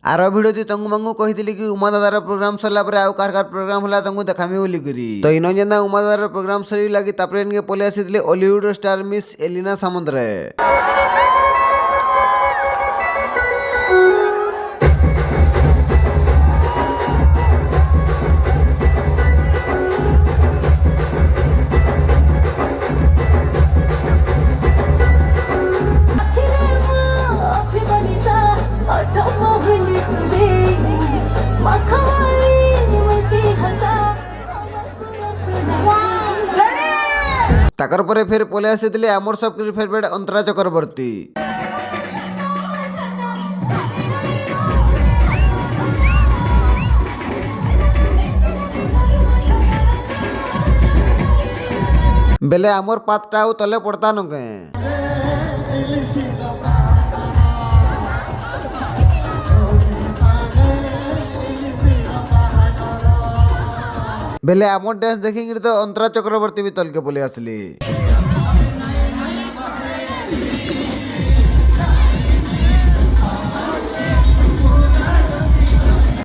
Are video तंगु मंगु कही कि Uma दादार programme सरला पर आउ कार प्रोग्राम होला तंगु देखामी बोली करी तो इनो जेना उमा दादार प्रोग्राम सरी लगी तापर इनके पले आसीथिले Hollywood star miss Elina Samantaray. ताकर परे फिर पले आसीथिले आमर सबके फेवरेट अंतरा चक्रवर्ती। बेले आमर पातटा तले पड़ता नके बेले आमर डांस देखी तो अंतरा चक्रवर्ती भी तल के पले आसली।